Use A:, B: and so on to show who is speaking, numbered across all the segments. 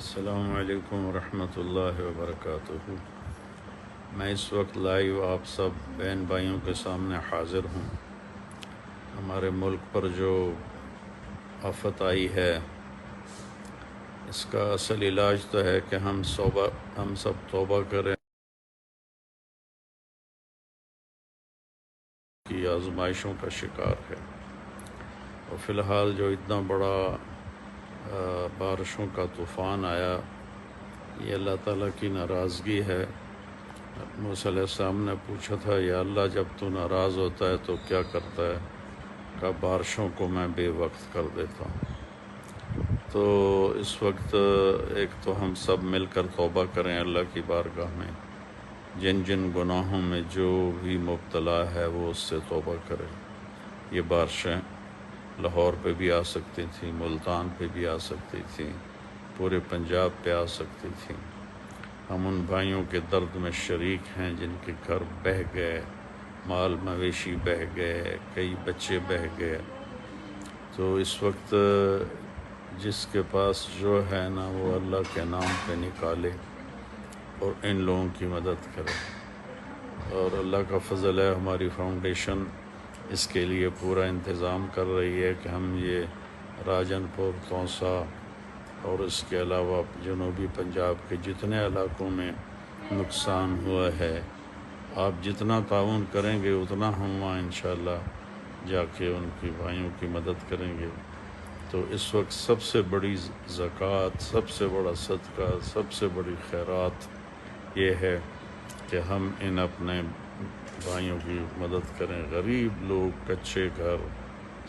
A: السلام علیکم ورحمۃ اللہ وبرکاتہ۔ میں اس وقت لائیو آپ سب بہن بھائیوں کے سامنے حاضر ہوں۔ ہمارے ملک پر جو آفت آئی ہے اس کا اصل علاج تو ہے کہ ہم سب توبہ کریں کہ آزمائشوں کا شکار ہے، اور فی الحال جو اتنا بڑا بارشوں کا طوفان آیا، یہ اللہ تعالیٰ کی ناراضگی ہے۔ موسیٰ علیہ السلام نے پوچھا تھا، یا اللہ جب تو ناراض ہوتا ہے تو کیا کرتا ہے؟ کہ بارشوں کو میں بے وقت کر دیتا ہوں۔ تو اس وقت ایک تو ہم سب مل کر توبہ کریں اللہ کی بارگاہ میں، جن جن گناہوں میں جو بھی مبتلا ہے وہ اس سے توبہ کرے۔ یہ بارشیں لاہور پہ بھی آ سکتی تھیں، ملتان پہ بھی آ سکتی تھیں، پورے پنجاب پہ آ سکتی تھیں۔ ہم ان بھائیوں کے درد میں شریک ہیں جن کے گھر بہہ گئے، مال مویشی بہہ گئے، کئی بچے بہہ گئے۔ تو اس وقت جس کے پاس جو ہے نا وہ اللہ کے نام پہ نکالے اور ان لوگوں کی مدد کرے۔ اور اللہ کا فضل ہے، ہماری فاؤنڈیشن اس کے لیے پورا انتظام کر رہی ہے کہ ہم یہ راجن پور، توسا اور اس کے علاوہ جنوبی پنجاب کے جتنے علاقوں میں نقصان ہوا ہے، آپ جتنا تعاون کریں گے اتنا ہم وہاں انشاءاللہ جا کے ان کی بھائیوں کی مدد کریں گے۔ تو اس وقت سب سے بڑی زکوٰۃ، سب سے بڑا صدقہ، سب سے بڑی خیرات یہ ہے کہ ہم ان اپنے بھائیوں کی مدد کریں۔ غریب لوگ، کچے گھر،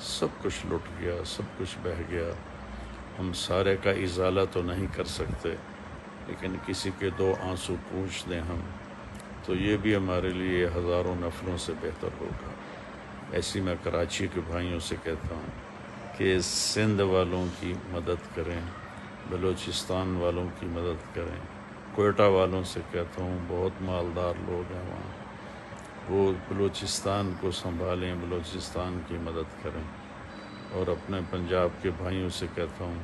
A: سب کچھ لٹ گیا، سب کچھ بہہ گیا۔ ہم سارے کا ازالہ تو نہیں کر سکتے، لیکن کسی کے دو آنسو پوچھ دیں ہم، تو یہ بھی ہمارے لیے ہزاروں نفلوں سے بہتر ہوگا۔ ایسی میں کراچی کے بھائیوں سے کہتا ہوں کہ سندھ والوں کی مدد کریں، بلوچستان والوں کی مدد کریں، کوئٹہ والوں سے کہتا ہوں، بہت مالدار لوگ ہیں وہاں، وہ بلوچستان کو سنبھالیں، بلوچستان کی مدد کریں۔ اور اپنے پنجاب کے بھائیوں سے کہتا ہوں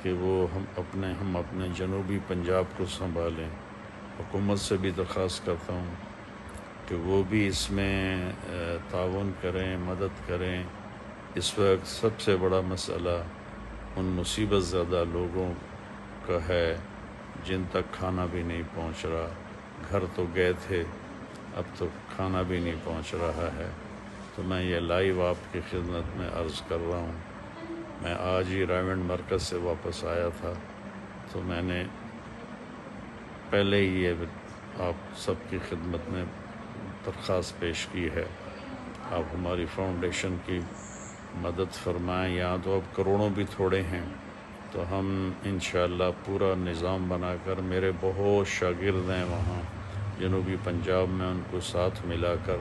A: کہ وہ ہم اپنے جنوبی پنجاب کو سنبھالیں۔ حکومت سے بھی درخواست کرتا ہوں کہ وہ بھی اس میں تعاون کریں، مدد کریں۔ اس وقت سب سے بڑا مسئلہ ان مصیبت زدہ لوگوں کا ہے جن تک کھانا بھی نہیں پہنچ رہا۔ گھر تو گئے تھے، اب تو کھانا بھی نہیں پہنچ رہا ہے۔ تو میں یہ لائیو آپ کی خدمت میں عرض کر رہا ہوں۔ میں آج ہی رائونڈ مرکز سے واپس آیا تھا، تو میں نے پہلے ہی یہ آپ سب کی خدمت میں درخواست پیش کی ہے، آپ ہماری فاؤنڈیشن کی مدد فرمائیں۔ یہاں تو اب کروڑوں بھی تھوڑے ہیں، تو ہم انشاءاللہ پورا نظام بنا کر، میرے بہت شاگرد ہیں وہاں جنوبی پنجاب میں، ان کو ساتھ ملا کر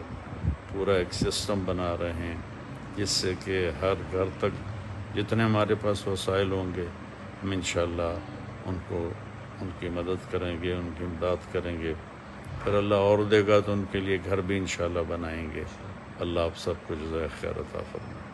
A: پورا ایک سسٹم بنا رہے ہیں، جس سے کہ ہر گھر تک جتنے ہمارے پاس وسائل ہوں گے ہم انشاءاللہ ان کی مدد کریں گے، ان کی امداد کریں گے۔ پھر اللہ اور دے گا تو ان کے لیے گھر بھی انشاءاللہ بنائیں گے۔ اللہ آپ سب کو جزائے خیر عطا فرمائے۔